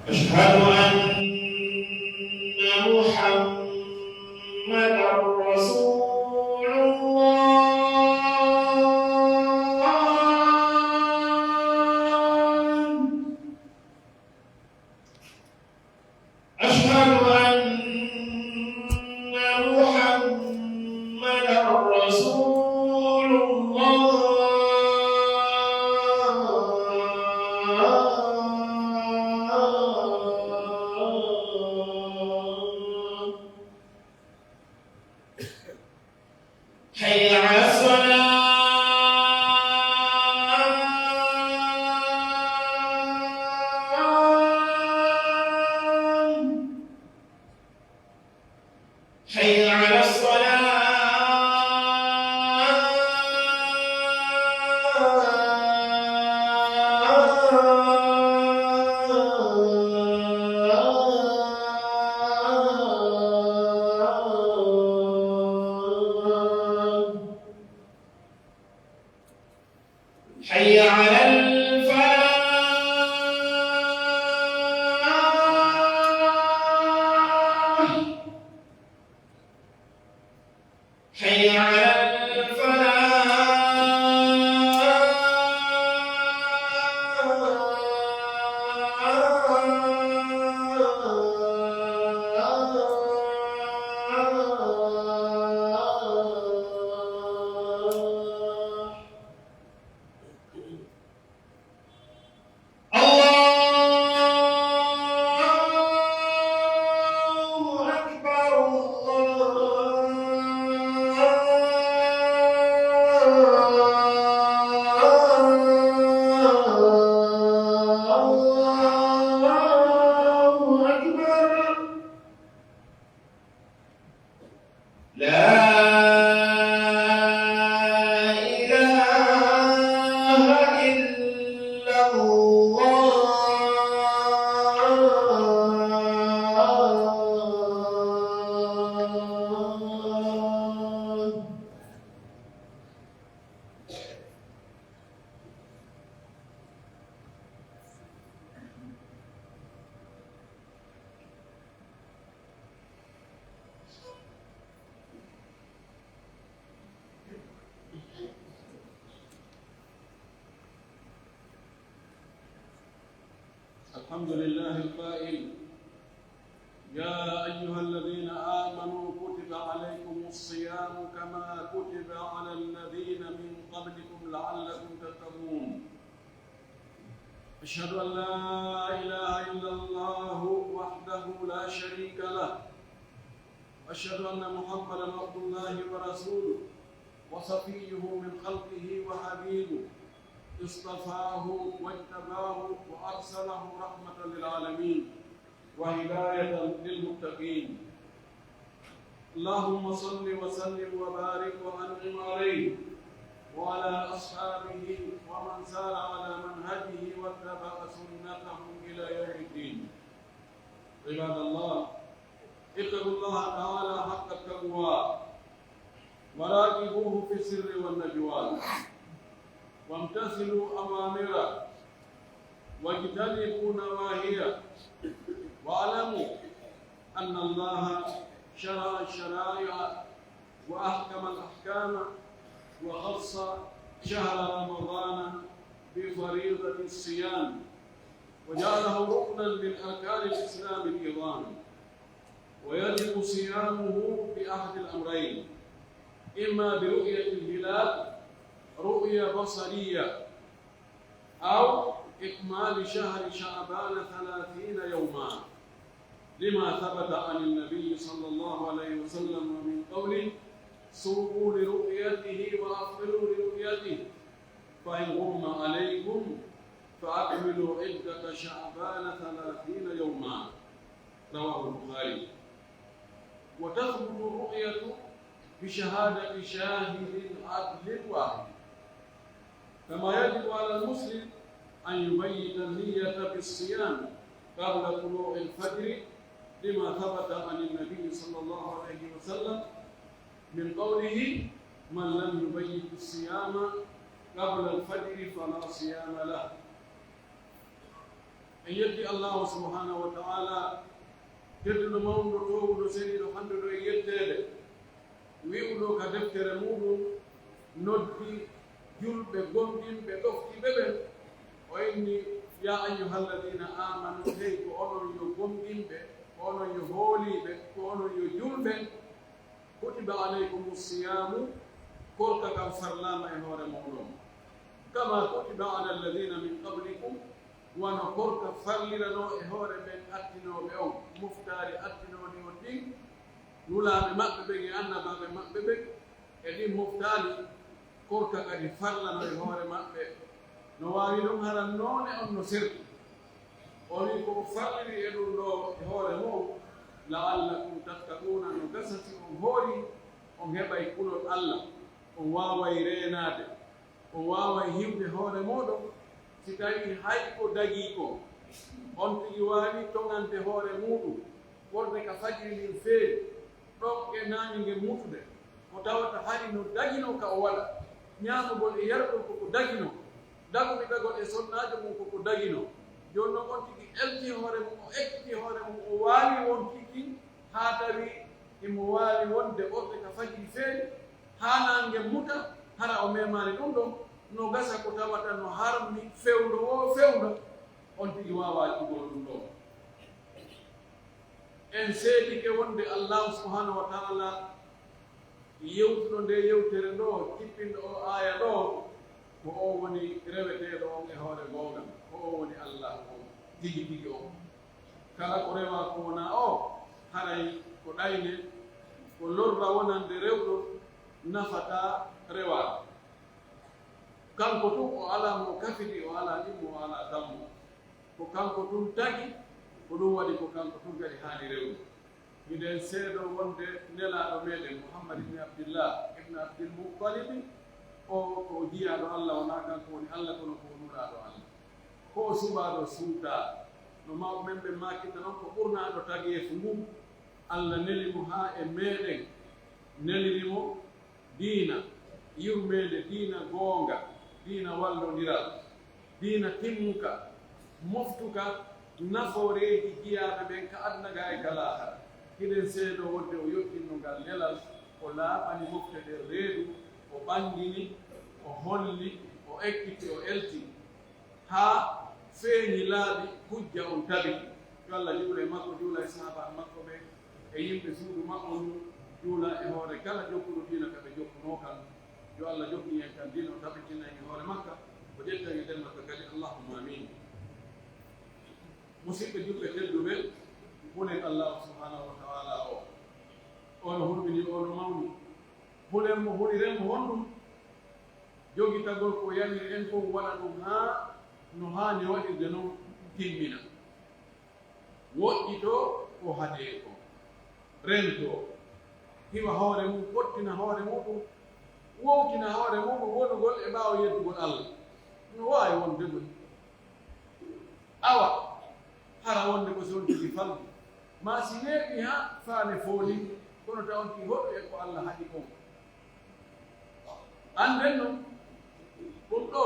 أشهد أن محمدًا رسول الله. أشهد أن محمدًا رسول الله. حي على الصلاة. حي على حي على الفلاح. حي على الحمد لله القائل: يا أيها الذين آمنوا كتب عليكم الصيام كما كتب على الذين من قبلكم لعلكم تتقون. أشهد أن لا إله إلا الله وحده لا شريك له، وأشهد أن محمدًا عبد الله ورسوله وصفيه من خلقه وحبيبه، اصطفاه واجتباه وأرسله رحمة للعالمين وهداية للمتقين. اللهم صل وسلم وبارك وأنعم عليه وعلى أصحابه ومن سار على منهجه واتبع سنتهم إلى يوم الدين. عباد الله، اتقوا الله تعالى حق التقوى وراقبوه في السر والنجوى، وامتثلوا أوامره واجتنبوا نواهيه، واعلموا أن الله شرع الشرائع وأحكم الأحكام، وخص شهر رمضان بفريضة الصيام، وجعله ركنا من أركان الإسلام العظام، ويجب صيامه بأحد الأمرين: إما برؤية الهلال رؤية بصرية، أو إكمال شهر شعبان 30 يوما، لما ثبت عن النبي صلى الله عليه وسلم من قوله: صوموا لرؤيته وأفطروا لرؤيته، فإن غم عليكم فأكملوا عدة شعبان 30 يوما. رواه البخاري. وتثبت الرؤية بشهادة شاهد عدل واحد، كما يجب على المسلم أن يبيت النية بالصيام قبل طلوع الفجر، لما ثبت عن النبي صلى الله عليه وسلم من قوله: من لم يبيت الصيام قبل الفجر فلا صيام له. en yetti allahu subhanahu wa taala tedduɗo mawɗo towuɗo seniɗo hande ɗo e yettede wi'uɗo ka deftere muɗum noddi julɓe gonɗinɓe ɗoftiɓe ɓen o inni ya ayyuha alladina amanu hey ko onon yo gonɗinɓe ko onon yo hooliɓe ko onon yo julɓe kutiba aleykum siyamu korka kam farlama e hoore moɗon kama kutiba ala alladina min qablikum wono korka farlirano e hoore ɓen attinoɓe on muftari attinoɗi o ɗin nulaɓe maɓɓe ɓen e annabaɓe maɓɓe ɓen e ɗin muftali korka kadi farlano e hoore maɓɓe no wawi ɗum haran noone on no serti o wi koko farliri e ɗum ɗo e hoore mum la'allakum tattaquna no gasati on hoori on heɓay kulol allah on waway reenade on waway hiwde hoore moɗon si tawi hay ko dagi ko on tigi wawi tongante hoore muɗum wonde ka fajiri ndin feeri ɗon e naani nge mutude mo tawata hari no dagino ka o waɗa ñaamugol e yargol koko dagino dagude dagol e sonnajo mum koko dagino joni noon on tigi elti hoore mum o ekkiti hoore mum o wawi won tigi ha tawi imo wawi wonde ɓorde ka fajiri feeri ha nange muta hara o memani ɗum ɗon no gasa ko tawata no harmi fewndo o fewndo on tigi wawa jugol ɗum ɗo en seedike wonde allahu subhanahu wa taala yewtuɗo nde yewtere ndo tippinɗo o aya ɗo ko o woni reweteɗo on e hoore gonga ko o woni allah o tigi tigi o kala ko rewa ko wona o haray ko ɗayne ko lorra wonande rewɗo nafata rewa kanko tun o ala mo kafidi o ala ɗimmo o ala dammo ko kanko tun tagi ko ɗum waɗi ko kanko tun kadi haani rewde miɗen seeɗo wonde nelaɗo meɗen mouhammad ibne abdillah ibne abdilmutalibi o ko jiyaɗo allah wona kanko woni allah kono ko nuraɗo allah ko suɓaɗo suuta no mawɓe men ɓe makitta noon ko ɓurnaɗo tageefu mum allah nelimo ha e meɗen nelirimo diina yurmede diina goonga diina wallodiral diina timmuka moftuka nafooreji jiyaɓe ɓen ka adnaga e kalahara hiɗen seeɗo wonde o yottinno ngal lelal o laaɓani moftede reedu o ɓangini o holli o ekkiti o elti haa feeñi laaɓi hujja on tabiti yo allah juula e makko juula e sahaba makko ɓe e yimɓe suudu makko ndu juula e hoore kala jokkuɗo diina kaɓe jokkuno kan yo allah jokki en kan diina o tabitina e hoore makka o ƴetta e nden makka kadi allahumma amin musidɓe julɓe tedduɓe hulen allahu subhanahu wa taala o ono hulɓini ono mawni hulen mo huliren mo honɗum jogitagol ko yaniri en fof waɗa ɗum ha no haani waɗirde noon timmina woɗɗito ko haade ko rento hiwa hoore mum fottina hoore muɗum wowtina hoore muɗum wonugol e ɓaawa yettugol allah no waawi wonde ɗum awa hara wonde ko son tigi falde ma si neeɓi ha faane fooli kono taw on tigi hoɗɗo e ko allah haɗi on anden noon ɗum ɗo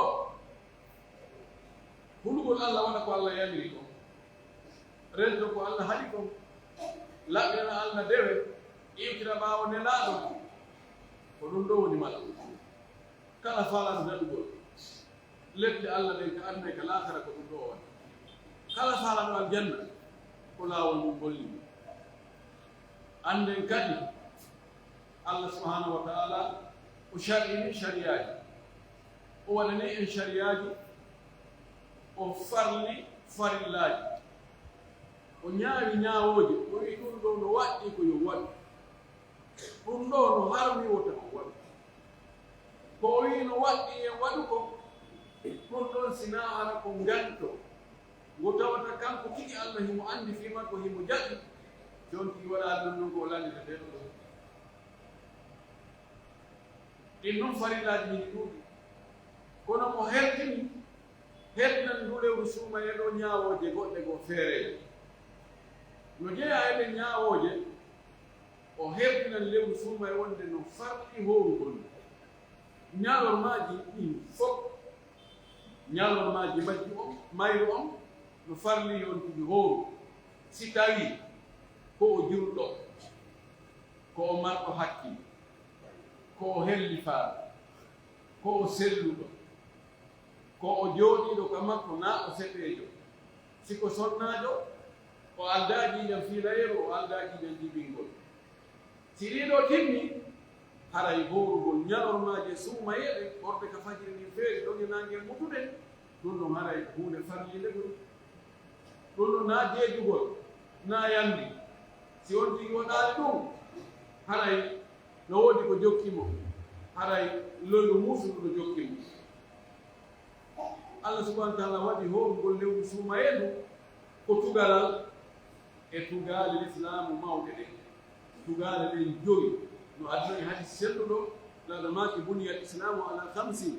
hulugol allah wona ko allah yamiri kon rento ko allah haɗi kon laɓɓina allah dewe iwtira ɓaawo nelaaɗo ko ɗum ɗo woni mala kala faalano daɗugol leɗɗe allah ɗen ka adna ka laakara ko ɗum ɗo woni kala faalano aljanna ko laawol mum golli anden kadi allah subhanahu wa taala o shar'ini shariyaji o waɗani en shariyaji o farli farillaji o ñaawi ñaawooje o wi ɗum ɗo no waɗɗi ko yo waɗu ɗum ɗo no harmi wota ko waɗu ko o wi no waɗɗi e waɗu ko ɗum ɗon sina hara ko nganto ngo tawata kanko tigi allah himo anndi fi makko himo jaɓi jon tigi waɗa ɗum ɗon ko landita nde ɗo ɗin noon farillaji hini ɗuuɗi kono mo hertini hetnan ndulewru suuma e ɗo ñaawooje goɗɗe goo feereje no jeeya eɓe ñaawooje o hertinan lewru suuma e wonde no farɗi hoorugol ñalormaji ɗin fof ñalormaji majji on mayru on no farli yontude hooro si tawi ko o julɗo ko o marɗo hakkille ko o helli faaɗo ko o selluɗo ko o jooɗiiɗo ka makko naa o seɓeejo siko sonnaajo o aldaajiijan fiilayeru o aldaajiijan jibingol si ɗiɗo timmi haray hoorugol ñalormaaje suumayeɗe ɓorɗe ka fajiri ni feeri ɗon e nange mutude ɗum ɗon haray huunde farliinde ɗum ɗum ɗon naa jeejugol naa yanndi si on tigi waɗaali ɗum haray no woodi ko jokkimo haray loylu muusuɗo no jokkimo Allah subhanahu wa taala waɗi hoorugol lewru suumayendu ko tugalal e tugaali l'islamu mawɗe ɗe tugaale ɗen joyi no addani hadi selluɗo laɗo maaki buniya l'islamu ala 5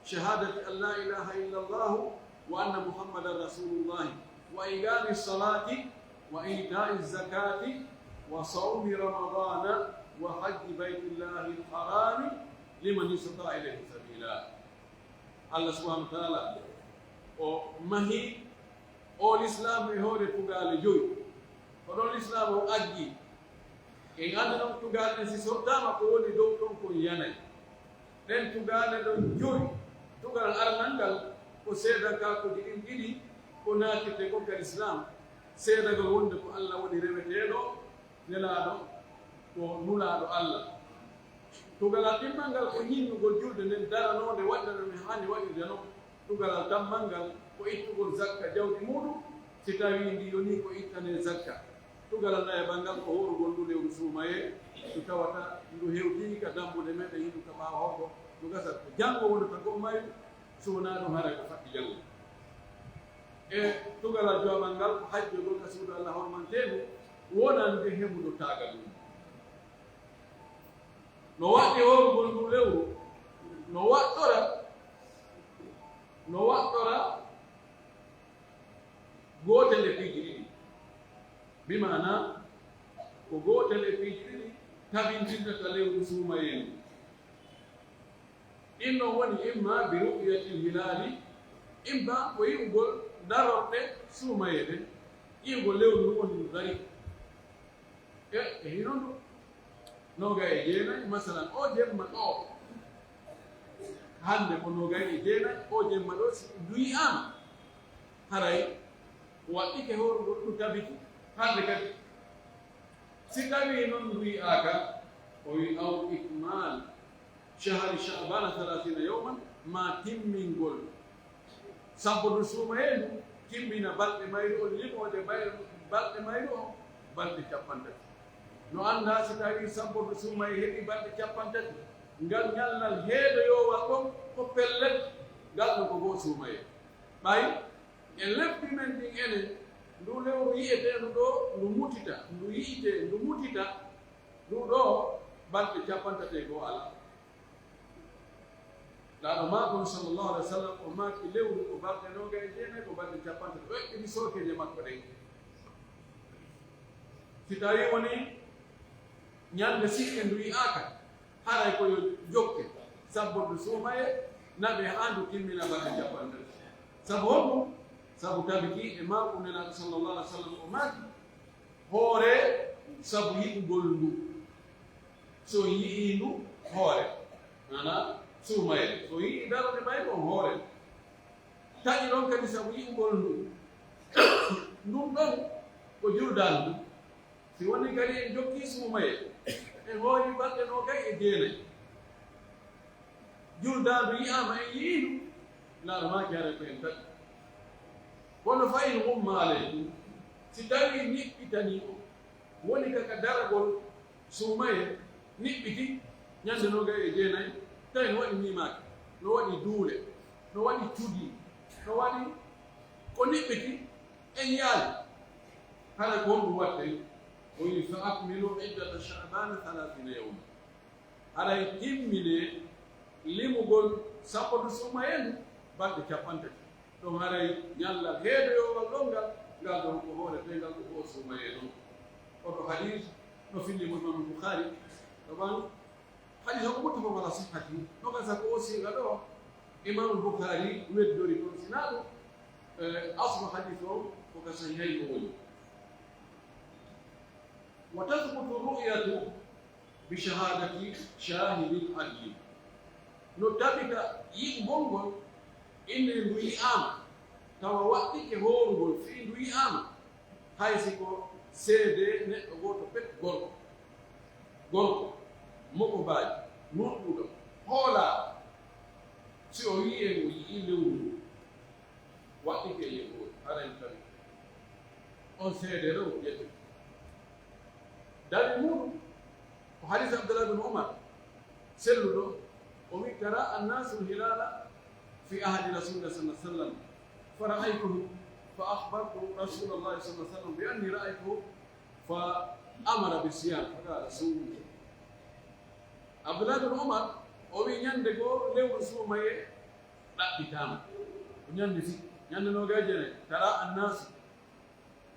shahadati an la ilaha illa llahu wa anna muhammadan rasulullahi wa iqami salati wa itai zakati wa sawmi ramadana wa hajji baytillahi lharami liman istata ilayhi sabila. Allah subhanahu wa taala o mahi o l'islamu e hoore tugaale joyi ko ɗon l'islamu o aggi en annda noon tugaale ɗen si sottama ko woni dow ɗon kon yanay ɗen tugaale ɗon joyi tugal arnal ngal ko seedakakoji ɗin ɗiɗi ko natirte ko kal islam seedagal wonde ko Allah woni reweteɗo nelaaɗo ko nulaaɗo Allah tugalal ɗimmal ngal ko hinnugol julde nden daranode waɗɗano mi hani waɗirde noon tugalal tammal ngal ko ittugol zakka jawdi muɗum si tawi ndi yoni ko ittane zakka tugalal nayaɓal ngal ko horugol ndu lewru suumaye ndu tawata ndu hewtii ka dambude meɗen hindu ka ɓaawa hokko ndu gasat ko janngo wonata go mayu suuna ɗum hara ko faɗɗi janngo e tugalal jowaɓal ngal ko hajjogol ka suudu Allah hormanteɗu wonande heɓuɗo taagal ɗum no waɗɗi horugol ndu lewru no waɗɗora gootel e piiji ɗiɗi bimana ko gootel e piiji ɗiɗi tabintindata lewru suumayendu ɗin noon woni imma bi ru'yati lhilali imma ko yi'ugol darorɗe suumayeɗe yi'ugol lewru ndu woni ndu dari e hino ndu noga e jeenayi masalan o jemma ɗo hande ko noga e jeenayi o jemma ɗo si ndu yi'ama haray waɗɗike horugol ɗum tabiti hande kadi si tawi noon ndu yi'aka o wi aw ikmal shahari shabana 30 yawman ma timmingol sabbudu suumayendu timmina balɗe mayru on limode balɗe mayru o balɗe 30 no annda si tawi sabbudu suumaye heɓi balɗe 30 ngal ñallal heedoyowal ɗon ko pellet ngal ɗum ko goo suumaye ɓay e lebbi men ɗin enen ndu lewru yi'eteenu ɗo ndu mutita ndu yi'ite ndu mutita ndu ɗo balɗe 30 goo ala laaɗo maakon sallllahu alih wa sallam o maaki lewru ko balɗe noga e jeenayi ko balɗe 30 ɗoɗɗiɗi sookeje makko ɗen si tawi woni ñande sikke ndu yi'aaka haray koyo jokke sabborde suumaye naɓe haa ndu timmina balɗe 30 sabu honɗum sabu tabiti e maako nelaaɗo sallllahu alih wa sallam o maaki hoore sabu yi'ugol ndu so yi'i ndu hoore mana suumaye so yi'i darode may ɗon hoore taƴi ɗon kadi sabu yi'ugol ndu ndun ɗon ko juldal ndu si woni kadi en jokki suumaye en hoori balɗe no kay e jeenayi juldandu yi'ama en yi'indu laaɗo maaki hare ko en taƴi kono fayin umma alaykum si tawi niɓɓitani o woni kaka daragol suumaye niɓɓiti ñande noga e jeenayi tawi no waɗi mimaaki no waɗi duule no waɗi tudi no waɗi ko niɓɓiti en yaali hala ko honɗum watte o wi fa akmilu iddata shabana 30 yawma haray timmine limugol sappoto suumayendu balɗe 30 ɗum haray ñallal heedoyowal ɗon ngal ɗon ko hoorete ngal ko ho suumaye ɗon oto hadis no fillimo imam boukhari ɗoɓan hadis o ko muttafaq ala sihhati no gasa ko o siiga ɗo imam boukhari weddori ɗon sina ɗum أصل حديثه وكسيهين أولي. وتثبت الرؤية بشهادة شاهد العدل. نتبت يبونغول إن لوي آم توا وقتك هونغول في لوي آم هاي سيكو سيدي نتغوتو بيت غوركو موكو باج نوتو هولا سيو يينغو ييلو وقتك يينغول هذا يمكن on سيدي رو يتو دالي مونو وحديث عبد الله بن عمر سلو ومن ترى الناس الهلال في عهد رسول الله صلى الله عليه وسلم فرأيته فأخبرت رسول الله صلى الله عليه وسلم بأني رأيته فأمر بالصيام فقال صوموا. عبد الله بن عمر ومن يندقوا لو صوم ماي لا بتام ونيندسي يندنو جاجنة ترى الناس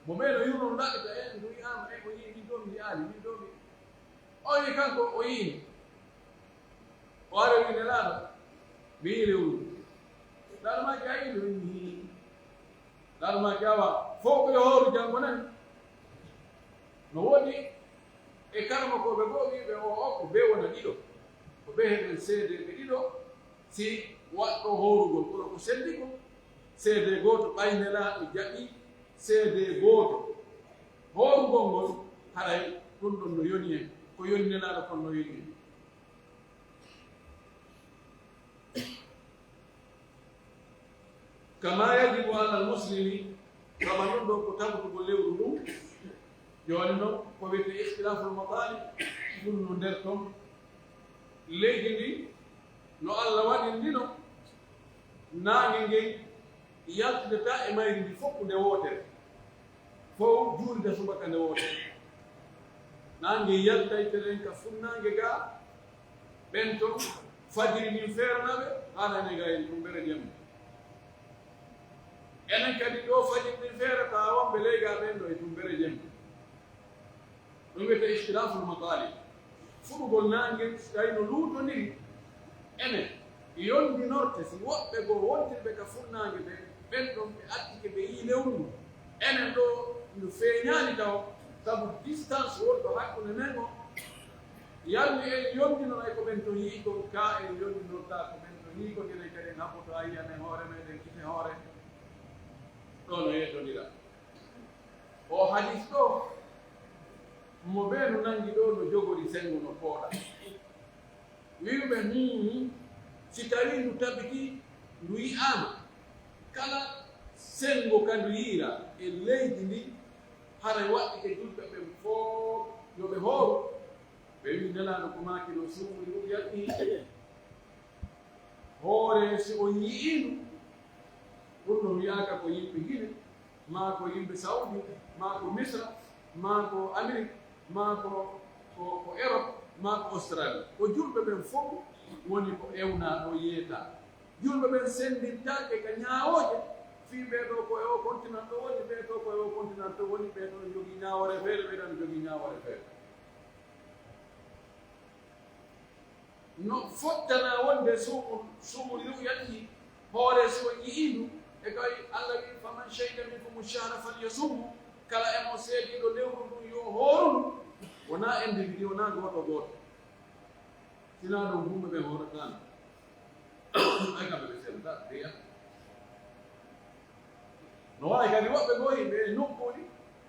بميلو يورون لا بتاعين دوي آم أي وين يدوم يالي يدوم أو يكانكو وين وارد نلاد بيلو لا ما جاي لوني لا ما جاوا فوق يهور جانبنا نودي إكرم كو بقولي بهو بهو نجيلو وبه السيد نجيلو سي وقت هور بقول كو سنديكو سيد غوت باين لا وجاي سيد غوت هور بقول هاي كندون يونيه كو يوني لا كو يوني كما يجب على المسلم كما يندو كتاب بقولوا يوانو كوبيت اختلاف المطالب كل ندرتم لجني نو الله وادي دينو نانغي يالتا اما يدي فوق دي ووتر فو جور ده سبك دي ووتر نانغي يالتا يترين كفنانغي غا بنتو فجر من فيرنا انا نغاي نمبر جيم enen kadi ɗo fajirɗi feere ta wonɓe leyga ɓen ɗo e tumbere jemmi ɗum wiyete ihtilaful matalib fuɗugol nangue tawi no luutoniri enen yondinorte si woɓɓe goo wontirɓe ka funnangue ɓe ɓen ɗon ɓe attike ɓe yi lewndu enen ɗo no feeñani taw sabu distance wonɗo hakkude men o yalni en yondinora ko ɓen to yii kon ka en yondinorta ko ɓen to yii ko gene kadi en haɓɓoto a yiyamen hoore meɗen kite hoore ɗono yettodira o hadis ɗo mo ɓe no nangi ɗo no jogori sengo no pooɗa wiɓe si tawi ndu tabiti ndu yi'ama kala sengo kandu yiira e leydi ndi haray waɗɗi e julɓe ɓen fof yoɓe hooru ɓe wi nelaɗo ko makino sumri ɗum yaɗɗi hoore si on yi'indu ɗum ɗo wiyaka ko yimɓe Guinée ma ko yimɓe Saudi ma ko Misra ma ko Amérique ma ko Europe ma ko Australie ko julɓe ɓen fof woni ko ewna ɗo yeeta julɓe ɓen sendintake ka ñawoje fii ɓeeɗo ko e o continent ɗo woni ɓeeɗo ko e o continent ɗo woni ɓeeɗo no jogii ñawore feere ɓeeɗo jogii ñawore feere no fottana wonde suumol ru'yati hoore so yi'indu e kay Allah wi faman shahida minkum shahra falyasumhu kala emo seediɗo lewru ɗum yo hooru wona individu wona goto goto sina ɗum humɓe ɓe hooratan ay kamɓe ɓe seedata deya no wawi kadi woɓɓe goo yimɓe e nokkuɗi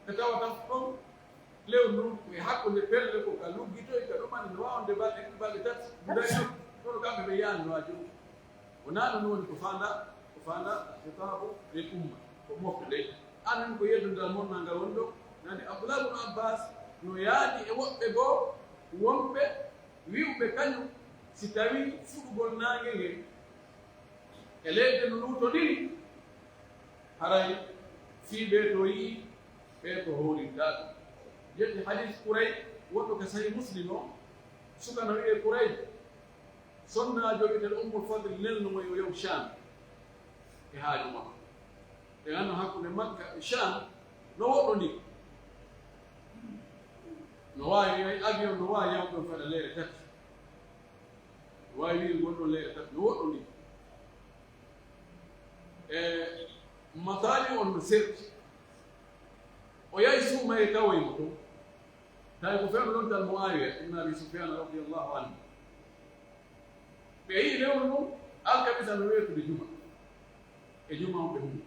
ɓe tawata ɗon lewru ndun e hakkude pelle ko ka luggitoy ka ɗumani no wawde balɗe tati guday ɗono kamɓe ɓe yaani no jum wona ɗum woni ko fanda khitabu lil umma ko moftude anan ko yeddudal monna ngal woni ɗo nande Abdullah ibn Abbas no yaadi e woɓɓe goo wonɓe wiwɓe kañum si tawi fuɗugol nangue ngel e leyɗe no luutodiri haray fii ɓe to yii ɓe to howrintaɗo jetti hadis Kuray wonɗo ko Sahih Muslim o suka no wiye Kuray sonnajo wiyetel Ummul Fadl nelnumo yo yew Sham e haaju makko e ganno hakkude Makka e Sham no woɗɗo ndi no wawi avion no wawi yawɗon faɗa leyɗe tati no wawi wiide gonɗon leyɗe tati no woɗɗo ndi e matali on search o yayi suuma e tawoy mo to tawi ko feewno ɗon tan Muawiya ibn Abi Sufyan radiyallahu anhu ɓe yi lewru ɗum alkamisa no weetude juma e juma on ɓe hum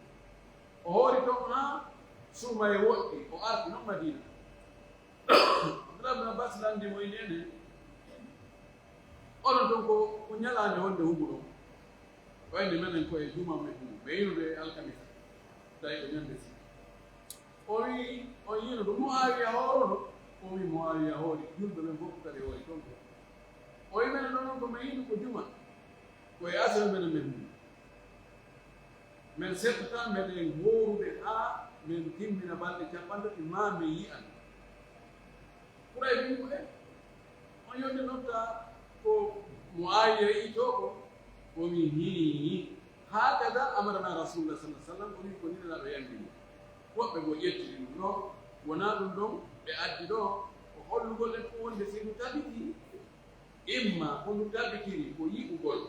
o hoori toon ha suuma e woɗɗi o arti noon Madina Abdullah ibn Abbas landi mo ene onon toon ko ñalaande wonde humu ɗon wayde menen koye juma men humu ɓe yinude alkamisa tawi ko ñande si o wi on yino ɗo Muawiya hoorono o wi Muawiya hoori julɓe ɓen fof kadi hoori toon ko o wi menen ɗon ko min yino ko juma koye asal menen men humu men settata meɗen hoorude haa min timmina balɗe capanɗe ma min yi'an ɓuray wimo e on yonde notta ko Muawiya yi to ko omi hini hakada amarana rasulullah sallallahu alaihi wasallam omi ko nina ɗo yandimo woɓɓe go ƴettiri ɗum ɗo wona ɗum ɗon ɓe addi ɗo ko hollugol en ko wonde si ɗum tabiti imma ko ɗum tabitiri ko yi'ugol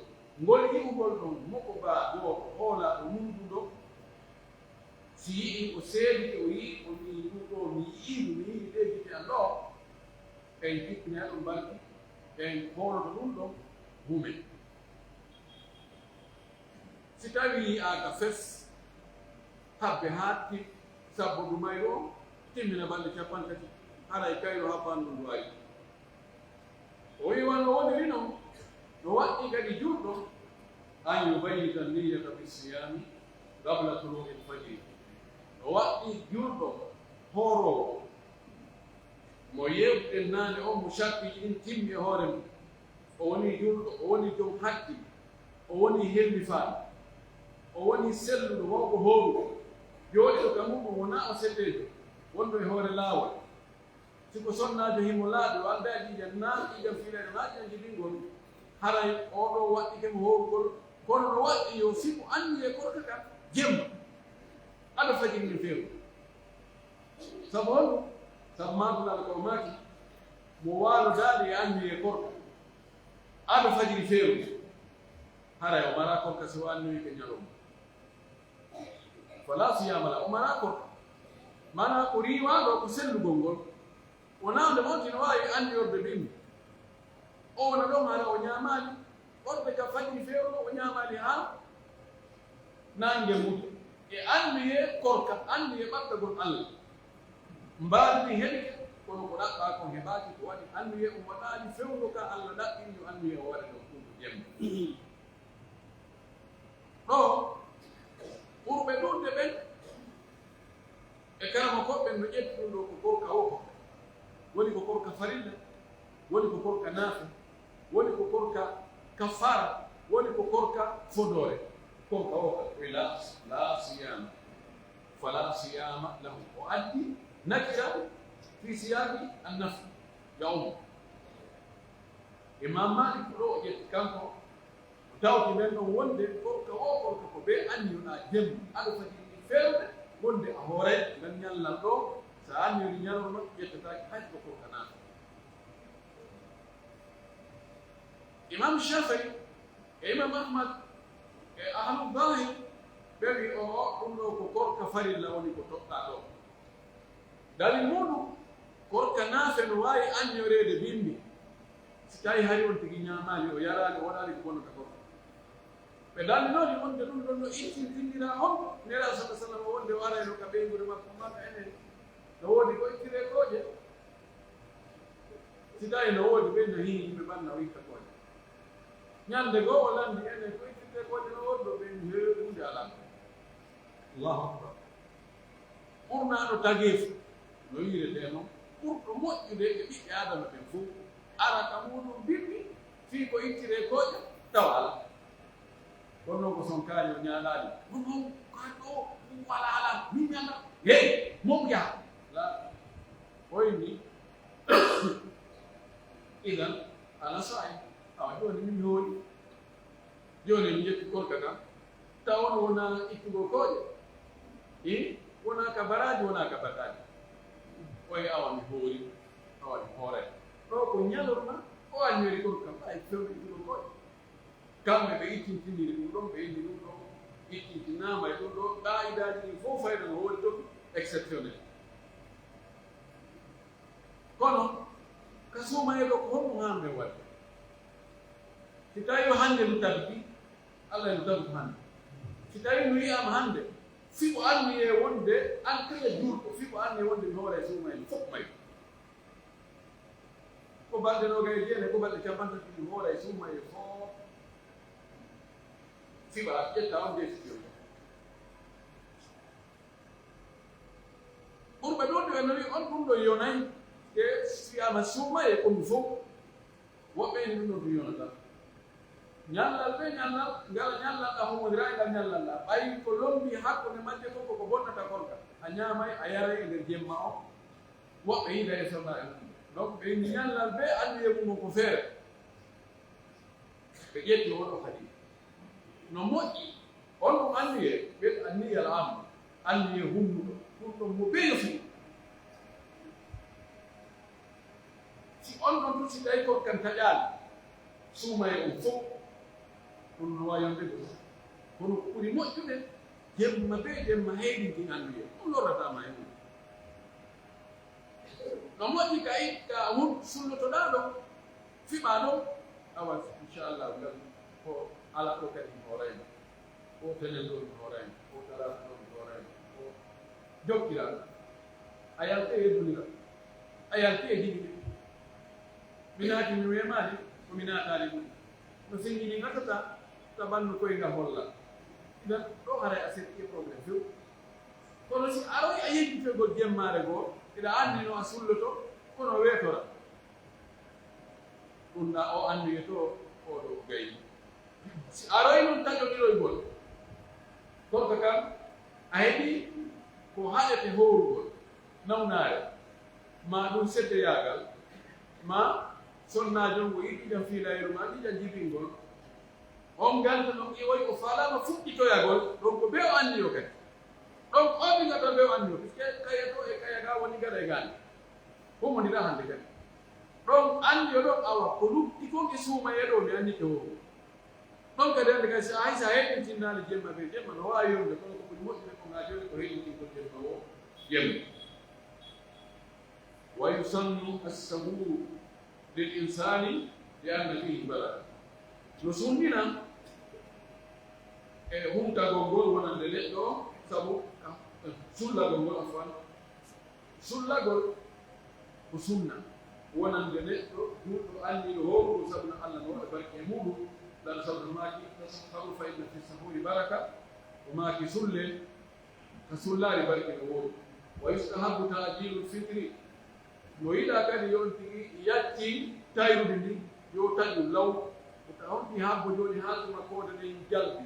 ngol yi'ugol ɗon moko ba goto hoola ɗo mundu ɗo si yi'i o seedike o yi'i o ni ɗum ɗo mi yi'iɗu mi yi'i ɗegite an ɗo en kippini ha ɗum balɗi en hooloto ɗum ɗon humen si tawi aga fes habbe ha sabbo ɗumay ɗo timmina balɗe capantati haray kayro ha bandu ndu ari o wi wano woniri noon no waɗɗi kadi juɗɗo an yubayyita niyata bisiyami qabla tulu'i lfajiri no waɗɗi juɗɗo hoorowo mo yewten naane on mo shakki ɗin timmi e hoore mum o woni julɗo o woni jom haqqi o woni hellifaaɗo o woni selluɗo wonko hooruɗo jooɗiɗo ka mum o wona o selleejo wonɗo e hoore laawol siko sonnaajo himo laaɓi o annda ƴiiƴam naa ƴiiƴam fiileɗe naa ƴiiƴam jiɗingol haray oɗo waɗɗi kemo hoorugol kono no waɗɗi yo siko anndi e korka ka jemma aɗa fajiri ni feewu sabu honɗum sabu maadulal ko maaki mo waalo daaɗi e anndi e korka aɗa fajiri feewu haray o mara korka so annoyi ko ñalowma fala siyamala o mara korka mana ko riiwaaɗo ko sellugol ngol wona nde monti no waawi anndiyorde bimbi o wona ɗon hara o ñaamaali wonɓe ka fajiri feewɗo o ñaamaali haa nange mum e anndi e korka anndi e ɓaɓɓegol Allah mbaandi heɓike kono ko ɗaɓɓaa kon heɓaaki ko waɗi anndi e o waɗaali fewndo ka Allah ɗaɓɓin yo anndi e o waɗa ɗo ɗum jemma ɗo ɓurɓe ɗurde ɓen e karama koɓɓen no ƴetti ɗum ɗo ko korka o woni ko korka farilla woni ko korka naafe woni ko korka kafara woni ko korka fodore korka o koye la siyama fala siyama lahu o addi nakka fi siyami annafi yawma imam Malik ɗo o ƴetti kanko tawti men ɗon wonde korka o korka ko ɓe anniyoɗa jemma aɗa fajiri fewde wonde a hoore ngan ñallal ɗo so anniyori ñalorno ƴettataki hay ko korka naata imam Shafii e imam Ahmad e ahlu dahir ɓe wi o ɗum ɗo ko korka farilla woni ko toɓɗa ɗo dalil muɗum korka naafe no wawi anniyorede bimbi si tawi hari on tigi ñamali o yarani o waɗani ko bonnata korka ɓe dallinoni wonde ɗum ɗon no ittintindira on nera sa sallam wonde o arayno ka ɓeygude makko makka enen no woodi ko ittire kooƴe si tawi no woodi ɓe no hii yimɓe ɓanna o itta kooƴe ñande goo o landi enen ko ittirte kooƴe no wodɗo ɓe heewunde alaa allahu akbar ɓurnaɗo tageefu no yirete noon ɓurɗo moƴƴude e ɓiɓɓe adama ɓen fof ara ka muɗum bimbi fii ko ittire kooƴe tawa ala kono noon ko son kaari o ñaalaali non kaa ɗo ɗum wala ala min ñalla hey mom yaha la hoyni idan ala sa'i awa joni min hooli joni mi ƴetti korka kam tawon wona ittugo kooƴe i wona ka baraji wona ka bataji oye awa mi hoori awa mi hoore ɗo ko ñalorma o anniori korka ay fewde ittugo kooƴe kamɓe ɓe ittintindiri ɗum ɗon ɓe indi ɗum ɗon ittitinama e ɗum ɗo qa'idaji ɗi fof fayda no woni ɗon exceptionnel kono ka suumayeɗo ko honɗum hamɓe waɗi si tawi hannde ndu tabiti Allah ndu tabitu hannde si tawi no wiyama hannde fiɓo anni e wonde an kala juurɗo fiɓo anni e wonde mi hoora e suumaye fof mayi ko balɗe nogaye jeene ko balɗe capantati mi hoora e suumaye fof fiɓa ƴetta on décision ɓurɓe ɗon ɓe no wi on ɗum ɗo yonayi e wiyama suumaye ko ɗum fof woɓɓe eni ɗum ɗon to yonata ñallal ɓe ñallal ngal ñallal ɗa homodira e ngal ñallal ɗa ɓayi ko lombi hakkude majje fof koko bonnata korka a ñaamay a yaray e nder jemma o woɓɓe yida e sonna e mum donc ɓe indi ñallal ɓe anndi e mum ko feere ɓe ƴetti oɗo kadi no moƴƴi on ɗum anndi e ɓe anniyal amma anndi e humnuɗo ɗum ɗon mo beefi si on ɗon tun si tawi kokkan taƴaali suuma e on fof ɗum no wawi yonde go kono ko ɓuri moƴƴude jemma be jemma heydinti anndi e ɗum lorratama e mum no moƴƴi kay ka won sullotoɗa ɗon fiɓa ɗon awa inchallah ngal ko ala ɗo kadi hoorayma o tenen ɗo mi hoorayma o talata ɗo mi hoorayma o jokkira a yalte e dunira a yalte e digiɗe mi naati mi wemani komi naatali ɗum no singini gatata tabanno koye nga holla idan ɗo haray a setti e probléme few kono si aroy a yejjitogol jemmare goo ida anndi no a sulloto kono weetora ɗum ɗa o anndi to oɗo gayi si aroy noon taƴoɗiroygol gorko kam a heɓi ko haɗete howrugol nawnaare ma ɗum seddeyagal ma sonnajo ngo yiɗi jam fiilayru ma ɗiƴan jibingol on ganta no ƴiwoy o falama fuɗɗitoyagol ɗon ko be o anndi o kadi ɗon oɓe gata be o anndi o puisque kaya to e kaya ga woni gaɗa e gaani homodira hannde kadi ɗon anndi o ɗon awa ko lutti kon e suumaye ɗo mi anndite o ɗon kadi hannde kadi hay sa heɗintinnaali jemma ɓe jemma no wawi yonde kono ko ɓuri moƴƴude ko nga joni ko heɗintingol jemma o jemma wa yusannu assaburu lil insani li anna fihi balad no sundina e humtagol ngol wonande neɗɗo sabu sullagol ngol afan sullagol ko sunna wonande neɗɗo duuɗo anniɗo howrugo sabu no Allah no waɗa barke e muɗum dan sabu maaki sabu fa inna fi sahuri baraka o maaki sulle ka sullaari barke no woodi wa yustahabu ta'jilul fitri no yiɗa kadi yon tigi yacci tayrude ndi yo taƴu law honti habbo joni haalduma koode ɗen jalbi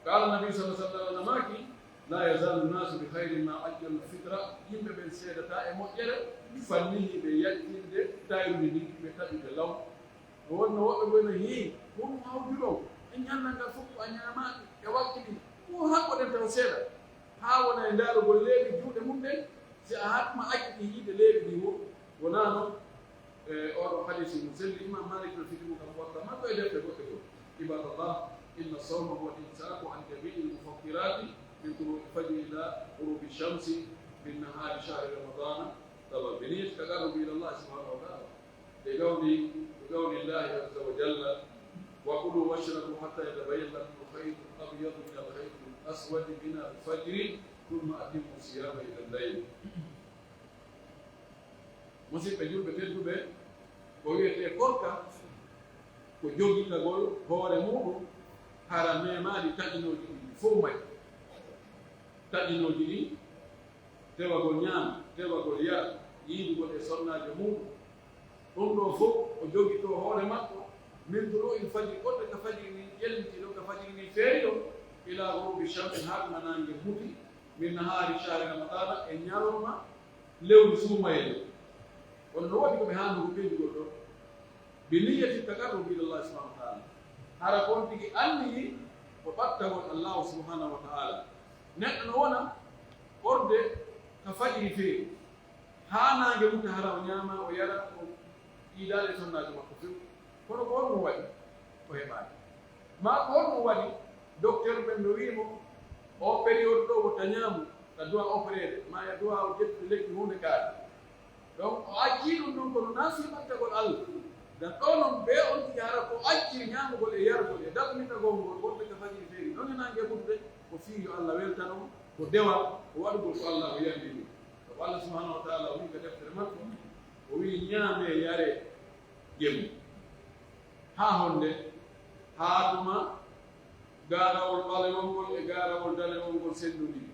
qala nabi sallah sallam namaki la yazalu nnasu bi hayrin ma ajjalu fitra yimɓe ɓen seedata e moƴƴere fannihi ɓe yaccinde tayrude ndi ɓe taƴude law no wonno woɓɓe ɓoyno heewi won hawjuɗo e ñannal ngal fof a ñamaɗi e wakkiti o haɓɓoɗen taw seeɗa haa wona e ndaarugol leeɓi juuɗe mum ɗen si a hatma acciti yiide leeɓi ɗi wo wona noon oɗo hadisi mo selli imam malik no fitimu kam watta makko e defte goɗɗe goo ibadallah inna sawma huwa imsaku an jamii lmufakkirati min turuqi fajri ila ghurubi shamsi min nahari shahri ramadana طبعا بنية تقرب إلى الله سبحانه وتعالى بقول الله عز وجل وكلوا واشربوا حتى يتبين لكم الخيط الأبيض من الخيط الأسود من الفجر ثم أتموا الصيام إلى الليل. musidɓe julɓe tedduɓe ko wiyete korka ko jogittagol hoore muɗum hara memaɗi taƴinoji ɗi fof may taƴinoji ɗi tewagol ñaama tewagol yara yiidugol e sonnajo muɗum ɗum ɗo fof o jogito hoore makko min toro il fajiri goɗɗo ka fajiri ni ƴelliti ɗo ka fajiri ni feeri ɗo ila ghurubi shamsi haa ɗuma nangue muti min nahari shahri ramadana e ñalowma lewru suumayeɗo kono no waɗi koɓe haandu ko ɓendigol ɗo bi niyati taqarrubi ilallah subhanahu wa taala hara kon tigi anniyi ko ɓattagol allahu subhanahu wa taala neɗɗo no wona ɓorde ka fajiri feeri haa nangue muti hara o ñaama o yara o yiidaade sonnajo makko few kono ko honno waɗi o heɓaani ma ko honno waɗi docteur ɓen no wiimo o période ɗo o tañaamu ka duwa opérede ma ya duwa o ƴettude lekki hunde kaari donc o accii ɗum ɗum kono naasi ɓattagol Allah dan ɗo noon ɓe on tigi hara ko accii ñaamugol e yarugol e daɓmitagol ngol wonɓe ka fajiri feeri ɗon e nange ɓurde ko fii yo Allah weltanoo ko dewa ko waɗugol ko Allah o yandi ɗum sabu Allah subahanahu wa taala o wi ka deftere makko o wi ñaame yare jemu haa honde haa tuma gaarawol ɓalewol ngol e gaarawol danewol ngol senndudii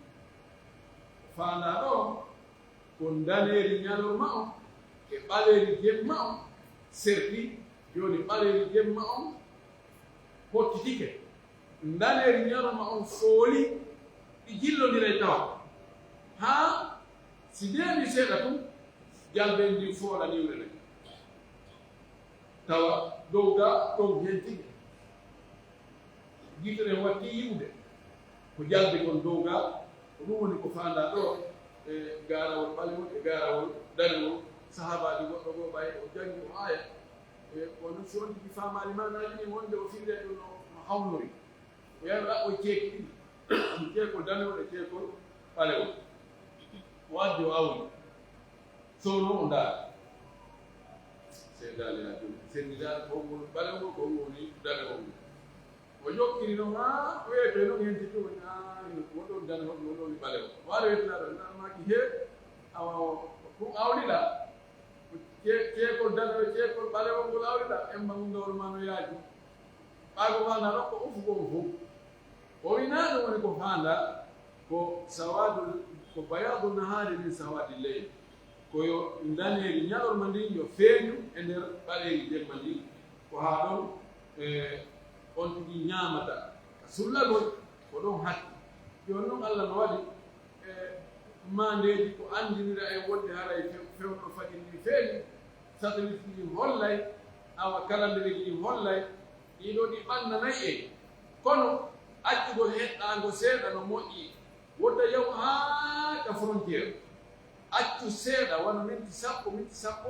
faandaa ɗo ko daneeri ñalorma on e ɓaleeri jemma on serti jooni ɓaleeri jemma on hottitike daneeri ñalorma on fooli ɗi jillondira e tawa haa si deemi seeɗa tum jalben ndi fooɗa niwre nen tawa dow ga ɗon hen tigi gitere watti yiwde ko jalbi kon dow ga ko ɗum woni ko faanda ɗo e garawol ɓalewol e garawol danewol sahabaji goɗɗo goo ɓay o jangi o aya e kono si on tigi famali manaji ɗin wonde o firde ɗum no hawnori o yaha ɗaɓɓo ceeki ɗiɗi ceekol danewol e ceekol ɓalewol o addi o awni sowno o ndaara seedali ha joni senndidaal ko woni ɓalewol ko woni danewol o jokkiri noon ha o wiyete noon hen titi woni woɗon danewol woɗon ɓalewol o ara wetinaɗo namaki heewi awa ɗum awliɗa ceekol danewol ceekol ɓalewol ngol awliɗa emma ngundowol ma no yaaji ɓaago fanda ɗon ko ufugol fof o winaɗo woni ko fanda ko sawadu ko bayadu nahari min sawadi leyli koyo daneeri ñalorma ndin yo feeñu e nder ɓaleeri jemma ndin ko haa ɗon on tigi ñaamata ka sullagol ko ɗon hatti jooni noon Allah no waɗi maandeeji ko anndinira e wonde haray fewno fajiri ndi feeñi satellite ɗi hollay awa kalandereji ɗi hollay ɗiɗo ɗi ɓannanayi en kono accugol heɗɗaango seeɗa no moƴƴi wodda yaw haa ka frontiére accu seeɗa wona minti sappo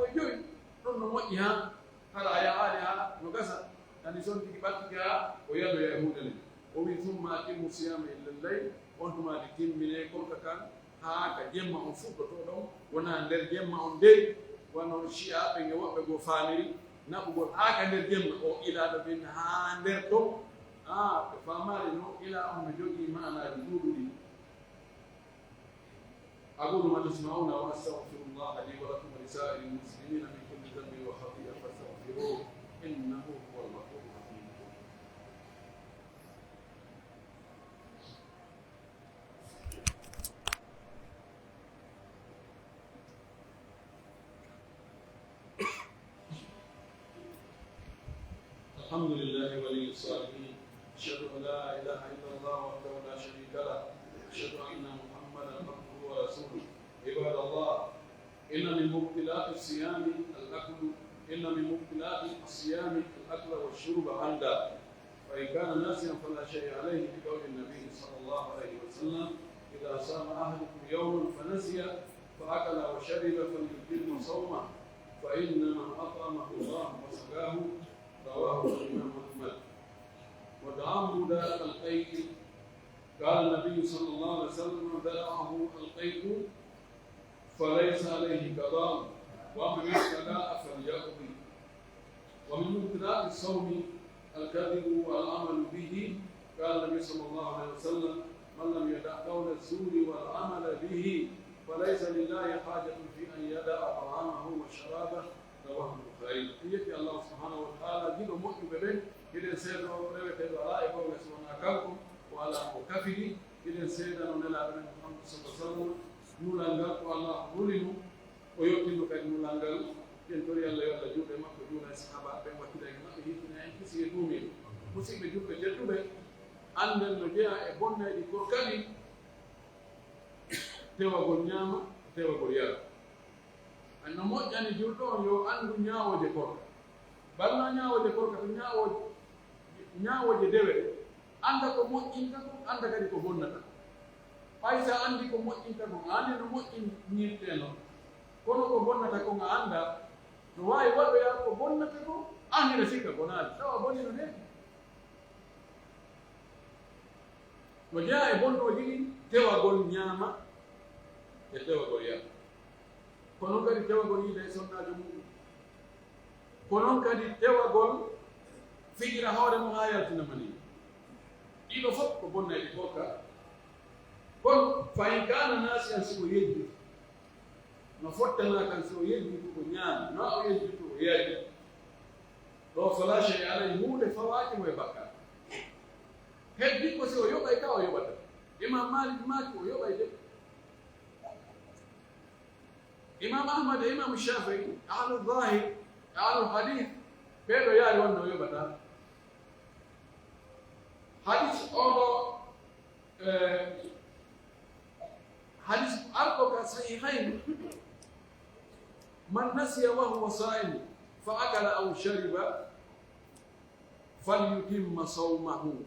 e joyi ɗon no moƴƴi haa hara a yahaali haa no gasa ani son tigi ɓattike haa o yadoya e hunde nde o wi tumma timmu siyama illa llayl on tumaade timmine korka kan haa ka jemma on fuɗɗoto ɗon wona nder jemma on dey wono chiaɓe nge woɓɓe goo faamiri naɓugol haa ka nder jemma o ilaaɗo ɓen haa nder ɗon ɓe faamaali no ila on no jogii maanaaji ɗuuɗuɗi أقول ما تسمعون وأستغفر الله لي ولكم ولسائر المسلمين من كل ذنب وخطيئة فاستغفروه إنه هو الغفور الرحيم. الحمد لله ولي الصالحين أشهد أن لا إله إلا الله وحده لا شريك له أشهد أن محمدا عبده ورسوله عباد الله إن من مبطلات الصيام الأكل والشرب عمدا فإن كان ناسيا فلا شيء عليه بقول النبي صلى الله عليه وسلم إذا صام أحدكم يوما فنسي فأكل وشرب فليتم صومه فإنما أطعمه الله وسقاه رواه الإمام أحمد. وتعمد القيء قال النبي صلى الله عليه وسلم دلعه القيء فليس عليه قضاء ومن استداء فليقضي. ومن مبتلات الصوم الكذب والعمل به قال النبي صلى الله عليه وسلم من لم يدع قول الزور والعمل به فليس لله حاجة في أن يدع طعامه وشرابه رواه البخاري. يأتي الله سبحانه وتعالى جل مؤمن بين إذا سيدنا ولويت الرائب وسبحانه كلكم وعلى مكفه إذا سيدنا ونلا بن محمد صلى الله عليه وسلم نولانغال الله نولينو ويوتينو كان نولانغال ينتوري الله يلا جوبه مكو جونا الصحابه بين وكيل ما هيتنا ان كسي دومي musibe jumbe jettuɓe annden no jeya e bonneeɗi korkadi tewagol ñaama tewagol yara anno moƴƴani julɗo on yo anndu ñaawoje korka balno ñaawoje korka to ñaawoje dewe annda ko moƴƴinta ko annda kadi ko bonnata ɓay sa anndi ko moƴƴinta ko a anndi no moƴƴinirte noon kono ko bonnata ko nga annda no waawi waɗoya ko bonnata ko annira sikka bonaali tawa bonino neni no jaa e bonnoji ɗi tewagol ñaama e tewagol yara ko noon kadi tewagol yiide e sonnajo muɗum ko noon kadi tewagol fijira hoore mum ha yaltinama ni ɗiɗo fof ko bonnayɗi kokka kono fayin kana naasi an siko yejji no fottana kan so yejji ko ñaami no o yejji to o yari ɗo fala chey alay hunde fawaaki mo e bakka heddi ko si o yoɓay ka o yoɓata imam malik maaki o yoɓay de imam ahmad e imam shafii ahlu zahir e ahlu hadith ɓeɗo yaari wonno o yoɓata hadith oɗo hadith arɗo ka sahihayn man nasiya wa huwa sa'im fa akala aw shariba falyutimma sawmahu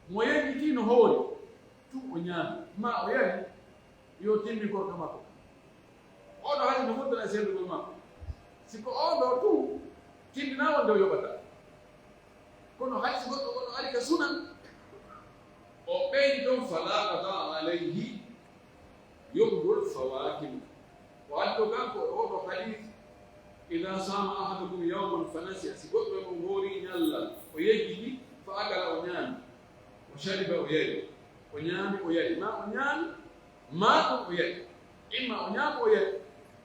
mo yejjitino hoori tu o ñaami ma o yari yo timmi gorka makko oɗo hadi no foddana sendugol makko siko oɗo tu timmina wonde o yoɓata kono hay so goɗɗo goɗɗo ari ka sunan o ɓeydi toon fala qada alayhi yoɓugol fawakim o addi ɗo kanko oɗo hadith ida sama ahadukum yawman fa nasiya si goɗɗo mo hoori ñallal o yejjiti fa akala o ñaami o shariba o yari o ñaami o yari ma o ñaami ma ɗum o yari imma o ñaami o yari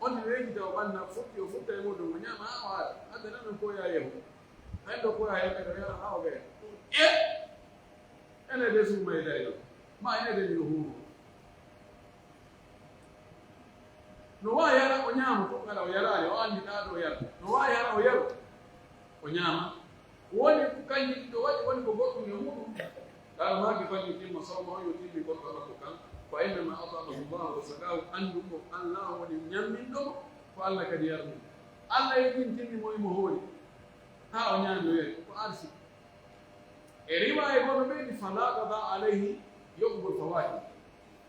on ne wejjita o ɓanna fuɗɗi o futta e muɗum o ñaama ha o haara hadde nan ɗon koya yehu hay ɗo koya yeɓe ɗo yara ha o ɓeya ene de suma e dari ɗo ma ene de mino huuro no wawi yara o ñaama fof kala o yarani o andi ɗa ɗo yara no wawi yara o yaro o ñaama woni kanji ɗiɗo waɗi woni ko goɗɗum e muɗum ɗaɗo maki fali timma sawma o yo timmi goɗɗo makko kan fa innama atamahu llahu wa sakahu andu ko allah woni ñamminɗomo ko allah kadi yarni allah yeɗin timmi moyimo hoori ha o ñaami o yari ko arsi e riwaye gono ɓeydi fala qada alayhi yoɓugol fawahi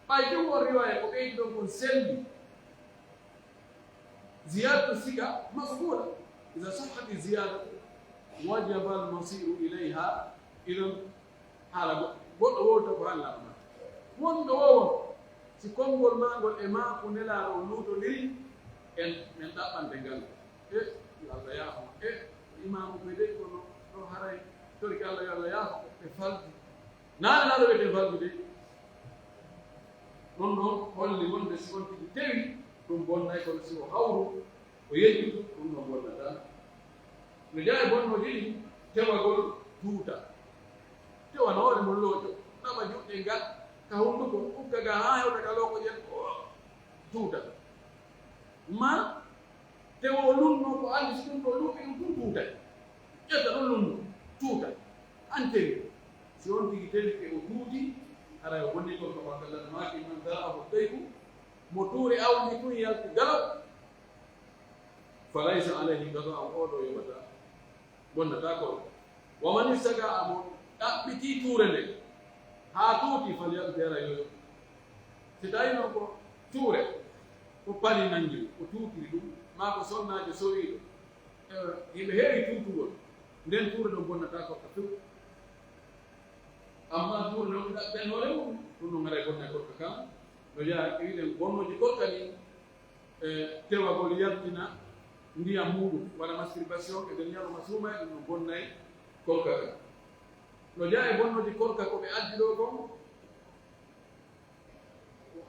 ɓay jum on riwaye ko ɓeydi ɗon kon selli زيادة الثقة مقبولة إذا صحت الزيادة وجب المصير إليها إذا على بوتو بحال من دو سيكون ما قول إما كنلا رولوتو لي إن من دابان تنقل لا يافهم إمام بدي كنو رو هراي ترك الله يلا يافهم تفعل نال نالو تفعل بدي من دو كل من بسكون تيجي ɗum bonnay kono si o hawru o yejji ɗum no bonnata no jaa e bonnoji ɗi tewagol tuuta tewa no hoore mo looƴo naɓa juɗɗe ngal ka hunduko ukka ga ha hewta ka loko ƴen o tuuta ma tewa o lunno ko andi so ɗum ɗo luuɓi ɗum tum tuutay ƴetta ɗon lunno tuuta an tewi si on tigi tewi ke o tuuti ara o bonni kon ko bakkallan maki man dara'ahu tayku mo tuuri awdi tun yalti galaw falaysa alayhi qada'u oɗo yoɓata bonnata ko waman istaga amo ɗaɓɓiti tuure nde ha tuuti falyabdera yoyo si tawi noon ko tuure ko pali nangi o tuutiri ɗum ma ko sonnajo sowiɗo yimɓe heewi tuutugol nden tuure ɗon bonnata ko ka few amma tuure noon ɗaɓɓen hoore mum ɗum no ngara bonna korka kam no jaa wiɗen bonnoji korka ni tewagol yaltina ndiyam muɗum waɗa masturbation e nden ñaluma suuma ɗum no bonnay korka ka no jaa e bonnoji korka ko ɓe addi ɗo kon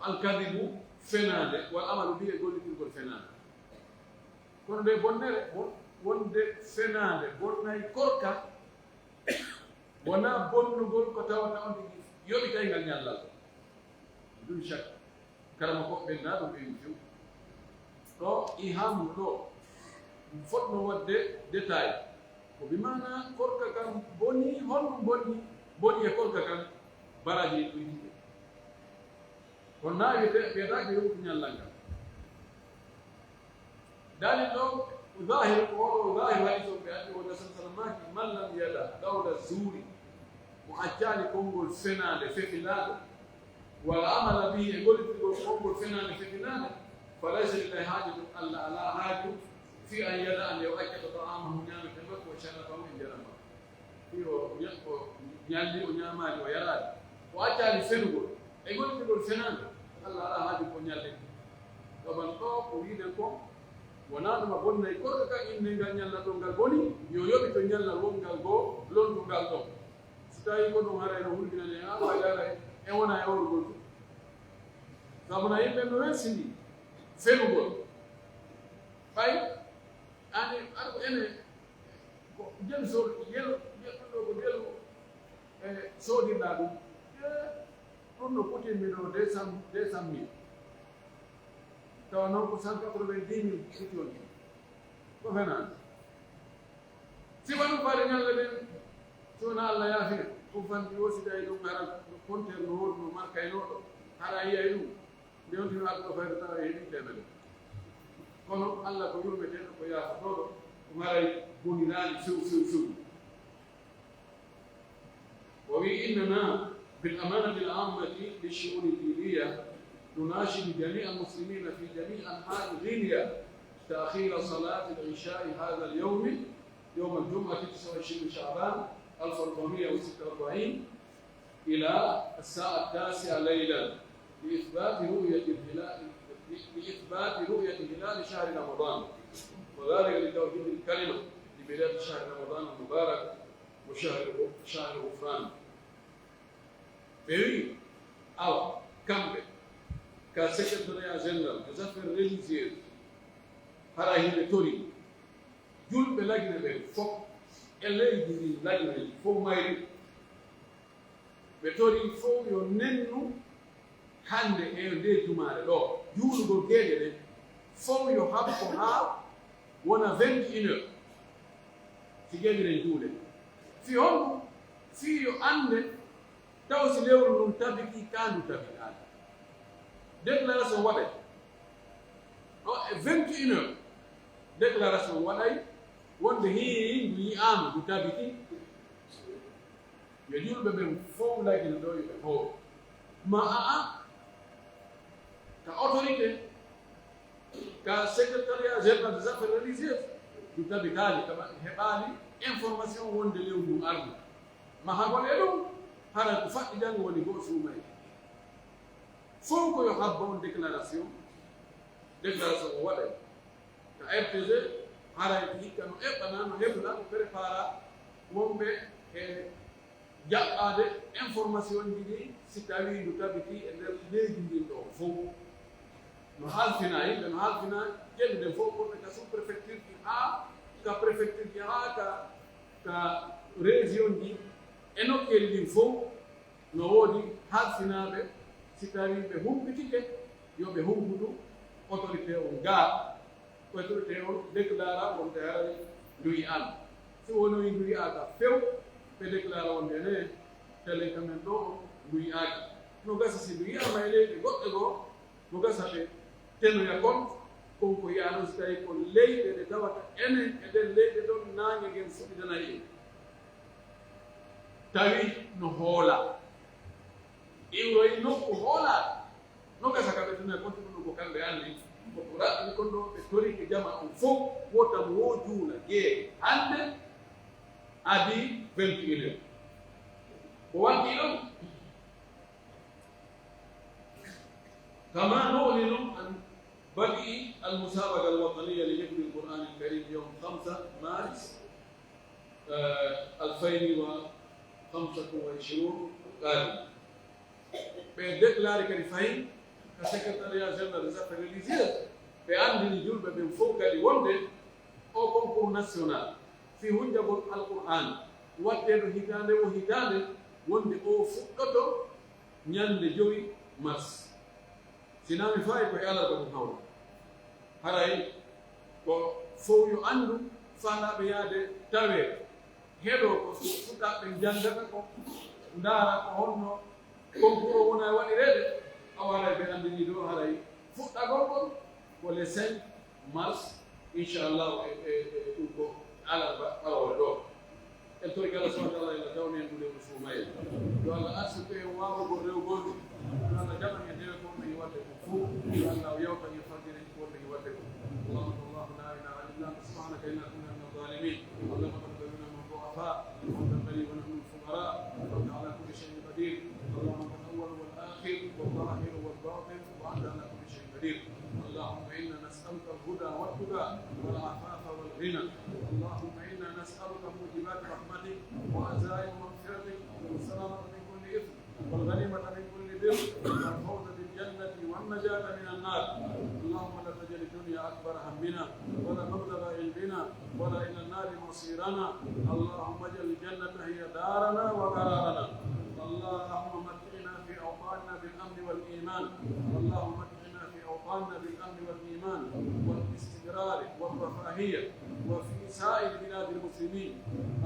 alkadibu fenade wal amalu bi e gollitirgol fenade kono nde bonnere wonde fenade bonnay korka wona bonnugol ko tawata on tigi yoɓitaygal ñallal ɗum chaque karama ko ɓenna ɗum ɓeyni few ɗo iham ɗo fotno wadde détail ko bimana korka kam boni honɗum boni e korka kam baraji e ɗoytiɓe kono na ɓeetake yowtu ñallal ngal dalil ɗo zahir ko oɗo zahir hadis o ɓe addi o rasul sallamaki man lam yada dawla zuuri mo accani konngol fenade fefilaɗo wal amala bihi e gollitirgol konngol fenade fefinade falaysa lillahi hajatu allah ala haaju fi an yada an yo accata ta'amahu ñamete makko o sharabahu e jarama fi o ñalli o ñamani o yarade وأجعل فنقول يقول تقول فنان الله لا هذه كونيا طبعا تو أريدكم ونحن ما قلنا يقول كأن إننا نيلا دونغال بوني يويو بتنيلا لونغال بو لون دونغال دو ستاي يقول نهار ينهول بنا نيا ولا أنا يقول قول طبعا يبقى نوسني فنقول باي أنا جل زور جل sodi na dum ɗum no poti mino 200,000 tawa noon ko 190,000 fitol ko fenan sifa ɗum faade ñalla ɗen sowona allah yaafina ɗum fandi wosida e ɗum ara compteur no woodi no markaynoɗo haɗa yiya e ɗum ndewntino adduɗo fayde tawa e heeɓi temede kono allah ko yurmeteɗo ko yaafotoɗo ko ngaray boniraani few وإننا بالأمانة العامة للشؤون الدينية نناشد جميع المسلمين في جميع أنحاء غينيا تأخير صلاة العشاء هذا اليوم يوم الجمعة 29 شعبان 1446 إلى الساعة 9 ليلا لإثبات رؤية هلال شهر رمضان وذلك لتوحيد الكلمة لبداية شهر رمضان المبارك وشهر غفران Peri awa kambe ka secretary general des affaires religieuses hara hinde tori julɓe lagine ɓe fof e leydi ndi lagine fof mayri ɓe tori fof yo nennu hande e nde jumare ɗo juulugol geeɗe ɗen fof yo habbo haa wona 21 heures si geeɗe ɗen juule fi honɗum fi yo ande taw si lewru ndun tabiti kandu tabitaani déclaration waɗay ɗo e 21 heures déclaration waɗay wonde hii ndu yi'aama ndu tabiti yo julɓe ɓen fof lagine ɗo yoɓe hoo ma ka autorité ka secrétariat général des affaires religieuses ndu tabitaali kama heɓaali information wonde lewru ndun ardu ma hagol e ɗum hara ko faɗɗi janngo woni goo suumay fof ko yo habba on déclaration o waɗay ka rtg haray ko hikka no eɓɓana no heɓna no prépara wonɓe e jaɓɓade information ji ɗi si tawi ndu tabiti e nder leydi ndin ɗo fof no halfina yimɓe no halfina ƴeɗɗu ɗen fof gonɓe ka sous préfecture ji haa ka préfecture ji haa ka région ji e nokkeli ɗin fof no woodi halfinaɓe si tawi ɓe humpitike yo ɓe humpudu autorité o gaa autorité o déclara wonde harani ndu yi'ama si wonoyi ndu yi'aka few ɓe déclara wonde ene télé kamen ɗo ndu yi'aki no gasa si ndu yi'ama e leydi goɗɗe goo no gasa ɓe tenoya compte konko yiyano si tawi ko leyɗe ɗe tawata enen e nden leyɗe ɗon nange gen fuɗɗidanayi en tawi no hoola iwroyi nokku hoolaɗo no gasa kaɓe tuna continue ko kamɓe anndi koko raɓɓini kon ɗo ɓe torike jama on fof wotam wo juula gee hannde adi 21 heures ko waddi ɗon كما نعلن عن بدء المسابقة الوطنية لحفظ القرآن الكريم يوم 5 مارس 2025 القادم. بيدكلار كريفاين كسكرتاريا جنرال des affaires religieuses بأن julɓe ɓen fof kadi wonde o concours national fi hunjagol alqur'an watteɗo hitande o hitande wonde o fuɗɗoto ñande 5 mars sinami fayi koye alarba ɗum hawra haray ko fof yo anndu faalaɓe yaade tawe heɗo ko fuɗɗaɓe janngata ko ndaara ko honno concours o wona waɗireede awaray ɓe anndini ɗo haray fuɗɗagol kon ko le 5 mars inchallahu ɗum ko alarba ɓawore ɗo en tori Allah subhanahu wa ta'ala ila tawni en ɗuɗe musumaye yo Allah arsuɓe e wawugol rewgol yo Allah jaɓan e ndewe kon ɓe wadde ko fof yo Allah yewta e fardire wonɓe wadde ko Allahu la ilaha illa anta subhanaka inna kunna min adh-dhalimin Allahumma taqabbal minna min du'afa wa anta al-ghani wa nahnu al-fuqara wa anta ala kulli shay'in qadir Allahumma الظاهر والباطن وأنت على كل شيء قدير. اللهم إنا نسألك الهدى والتقى والعفاف والغنى. اللهم إنا نسألك موجبات رحمتك وعزائم مغفرتك والسلامة من كل إثم والغنيمة من كل بر والفوز بالجنة والنجاة من النار. اللهم لا تجعل الدنيا أكبر همنا ولا مبلغ علمنا ولا إلى النار مصيرنا. اللهم اجعل الجنة هي دارنا وقرارنا. اللهم متعنا في أوطاننا بالأمن والإيمان. اللهم متعنا في أوطاننا بالأمن والإيمان والاستقرار والرفاهية وفي سائر بلاد المسلمين.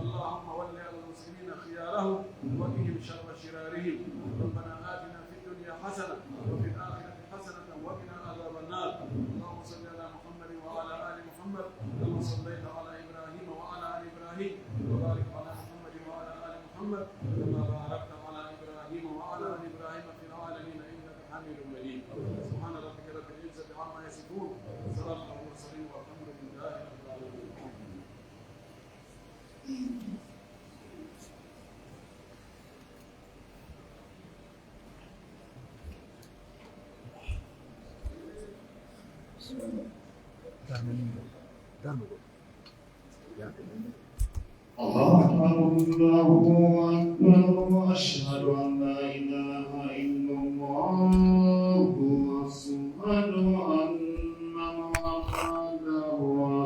اللهم ول على المسلمين خيارهم وقهم شر شرارهم. ربنا آتنا في الدنيا حسنة وفي الآخرة حسنة وقنا عذاب النار. اللهم صل على محمد وعلى آل محمد كما صليت على إبراهيم وعلى آل إبراهيم وبارك على محمد وعلى آل محمد كما باركت على إبراهيم وعلى آل إبراهيم في العالمين إنك حميد مجيد. سبحان ربك رب العزة عما يصفون وسلام على المرسلين والحمد لله رب العالمين. الله أكبر الله أكبر أشهد أن لا إله إلا الله وأشهد أن محمدا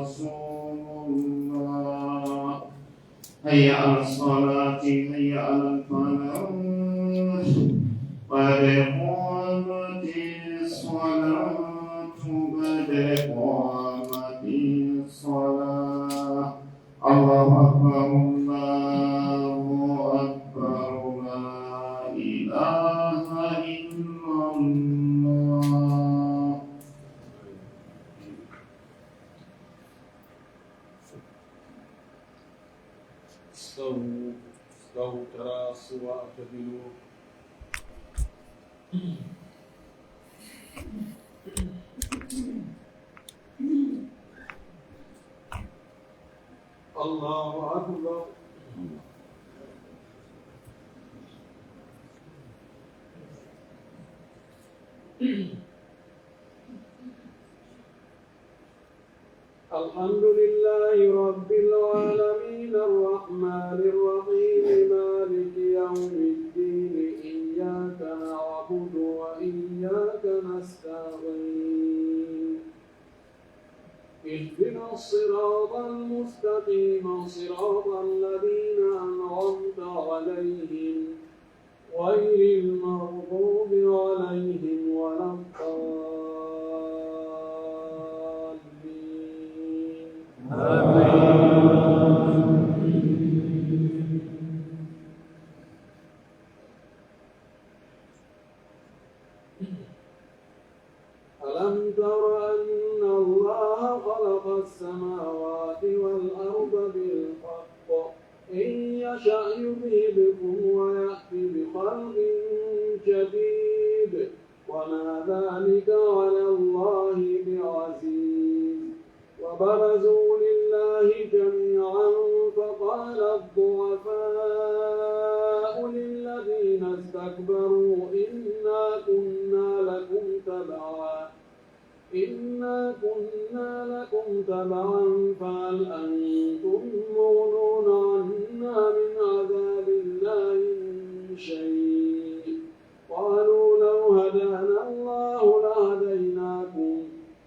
رسول الله. حي على الصلاة حي على الفلاح قد قامت الصلاة قد قامت الصلاة. الله أكبر الله أكبر لا إله إلا الله. استووا تراصوا واعتدلوا. الله أكبر. الحمد لله رب العالمين الرحمن الرحيم مالك يوم الدين إياك نعبد وإياك نستعين. اهدنا الصراط المستقيم صراط الذين أنعمت عليهم غير المغضوب عليهم ولا الضالين. ألم تر أن الله خلق السماوات والأرض بالحق إن يشأ يذهبكم ويأتي بخلق جديد وما ذلك على الله بعزيز. وبرزوا لله جميعا فقال الضعفاء للذين استكبروا إنا كنا لكم تبعا فهل أنتم مغنون عنا من عذاب الله من شيء. قالوا لو هدانا الله لهديناكم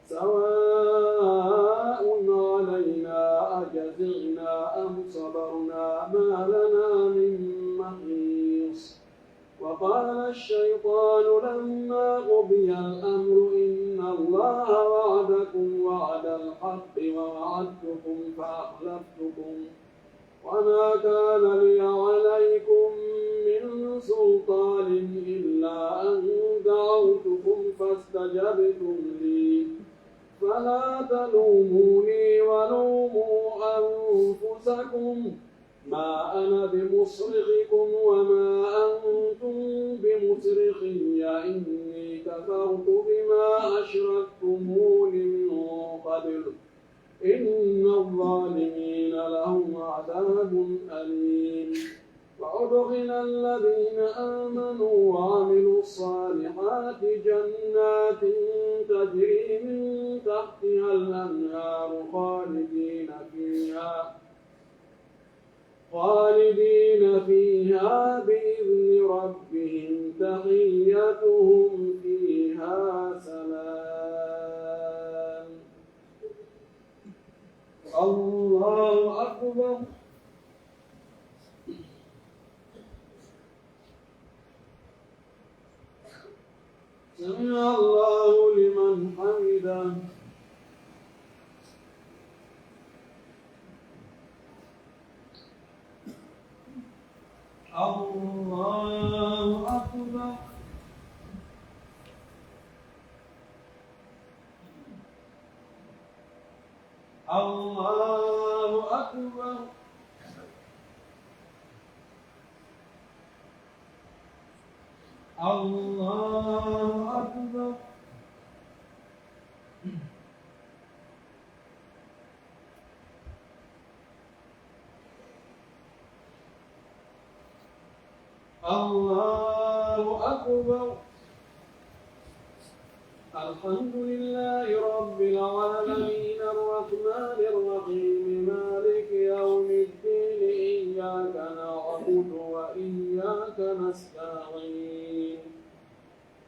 سواء علينا أجزعنا أم صبرنا ما لنا من محيص. وقال الشيطان لما قضي الأمر إن الله وعدكم وعد الحق ووعدتكم فأخلفتكم وما كان لي عليكم من سلطان إلا أن دعوتكم فاستجبتم لي فلا تلوموني ولوموا أنفسكم ما أنا بمصرخكم وما أنتم بمصرخي إني كفرت بما أشركتمون من قبل إن الظالمين لهم عذاب أليم. وأدخل الذين آمنوا وعملوا الصالحات جنات تجري من تحتها الأنهار خالدين فيها بإذن ربهم تحيتهم فيها سلام. الله أكبر. سمع الله لمن حمده. الله أكبر. الله أكبر. الله أكبر. الله أكبر. الحمد لله رب العالمين الرحمن الرحيم مالك يوم الدين إياك نعبد وإياك نستعين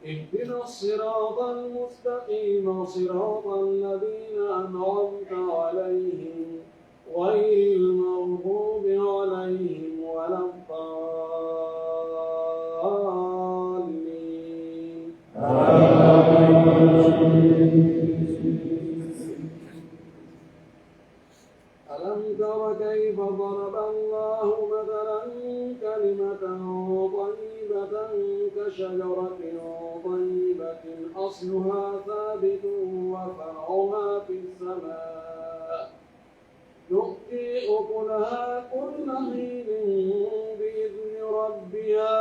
اهدنا الصراط المستقيم صراط الذين أنعمت عليهم غير المغضوب عليهم ولا الضالين. ألم تر كيف ضرب الله مثلا كلمة طيبة كشجرة طيبة أصلها ثابت وفرعها في السماء تؤتي أكلها كل حين بإذن ربها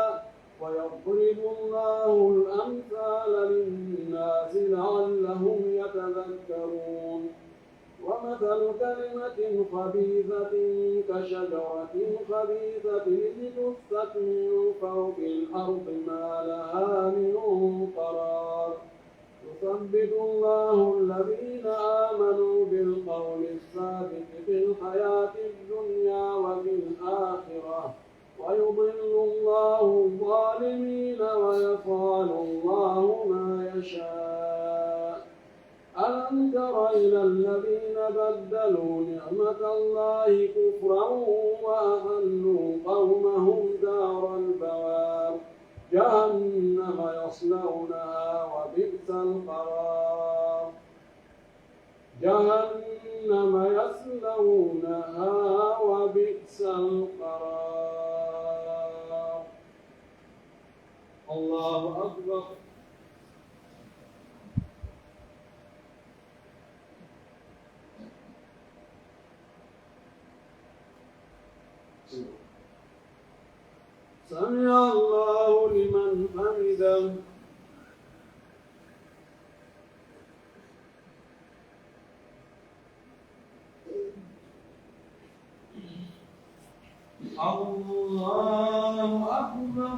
ويضرب الله الأمثال للناس لعلهم يتذكرون. ومثل كلمة خبيثة كشجرة خبيثة اجتثت من فوق الأرض ما لها من قرار يثبت الله الذين آمنوا بالقول الثابت في الحياة الدنيا وفي الآخرة ويضل الله الظالمين ويفعل الله ما يشاء. ألم تر إلى الذين بدلوا نعمة الله كفرا وأحلوا قومهم دار البوار جهنم يصلونها وبئس القرار. جهنم يصلونها وبئس القرار. الله أكبر. سمع الله لمن حمده. الله أكبر.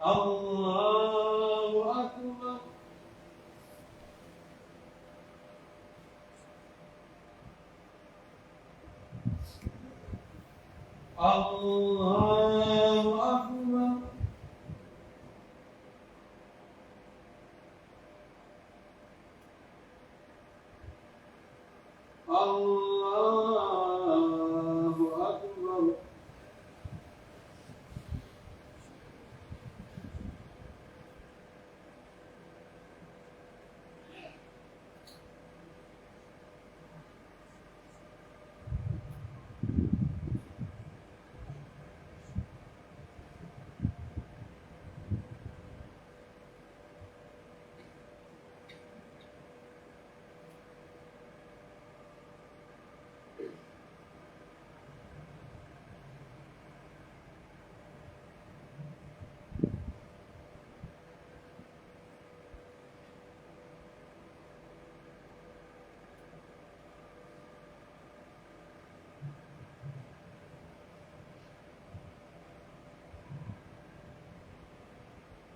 الله أكبر. الله أكبر. الله أكبر.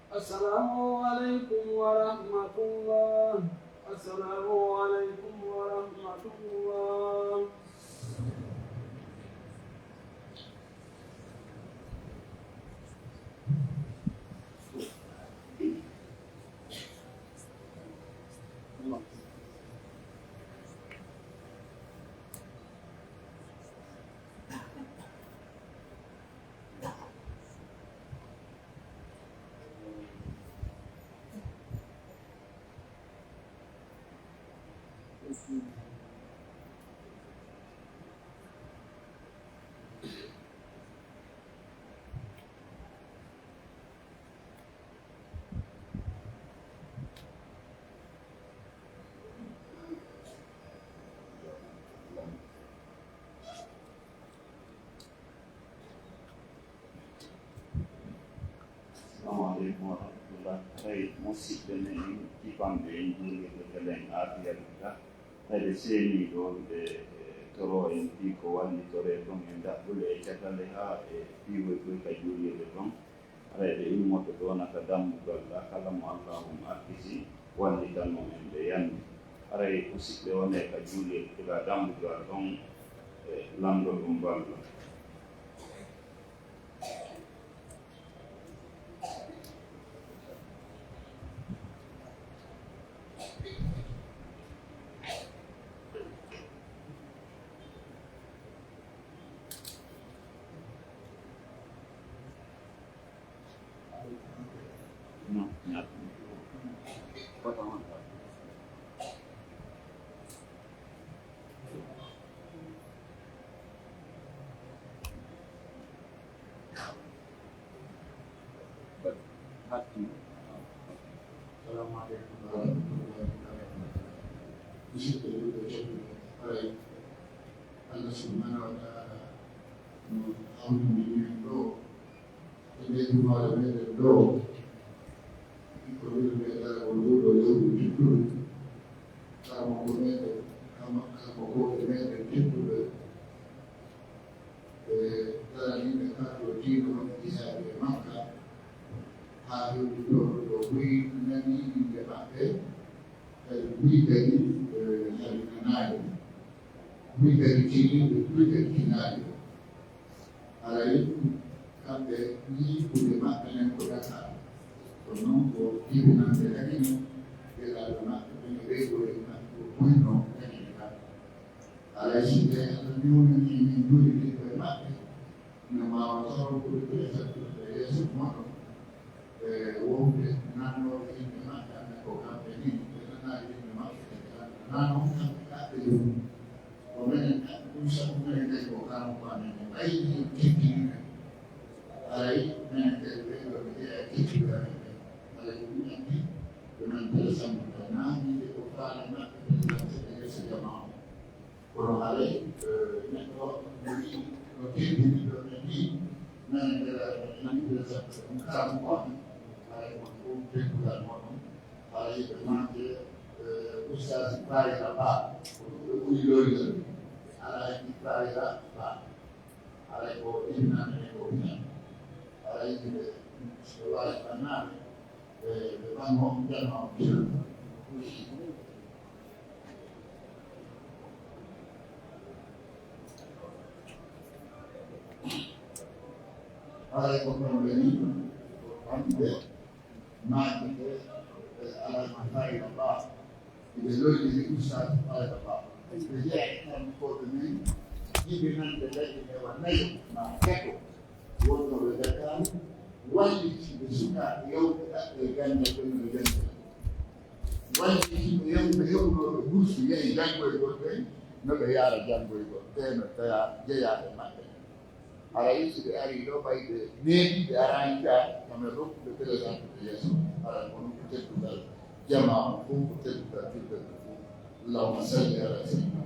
السلام عليكم ورحمة الله. السلام عليكم ورحمة الله. Assalamualaikum warahmatullahi wabarakatuh. Musik dan ini bangde ini berjalan arti kita. Ada seni dong toro yang di kawan di tore dong yang tak boleh cakap leha piwe kajuli dong. Ada ini motor dong nak kadam bukan kalam Allahum artisi wanita mengendayan. Ada musik dong yang kajuli kita kadam bukan dong lambda gumbal. Assalamualaikum warahmatullahi wabarakatuh. Bersyukur kepada Allah Subhanahu wa Ta'ala. Alhamdulillah. Ini cuma ada doa. Itu adalah doa yang bersyukur. Kamu boleh, kamu boleh bersyukur. Dalam ini kalau jiwa kita maka harus we nani yabate we dari kanal we dari chini we dari kanal alai kambe ni pude makanya kodata kono ko ibina delani dela dona ni rego na bueno kanina alai sinde niuni ni duri ni mate na ma soro ko de sa yesu mo wote nano ini maka ko kampeni na ini maka nano maka itu komen usaha komen ko kampani ai kiki ai mente vero che kiki ai ini dengan bersama nani ko fala na itu sama kalau hari ini ko kiki ini nanti bersama kampani Bukan hari bermanja usaha supaya apa ujian ada yang supaya apa ada yang ini ada yang sekolah mana memang dan ada yang membeli ما على المحتاج الله يقولون لي أستاذ هذا الله رجعت من فوق من يجي من الذي والنجم مع كتب وضع الذكر واللي بسنة يوم الجنة من الجنة واللي يوم الجوز يعني جنب الجنة نبي يارا جنب الجنة تيا جيا المكان على يسوع على يلو بايد نيجي أرانجا كم يروح بتلقى يسوع على المنو كتير جماعة فوق كتير اللهم صل على سيدنا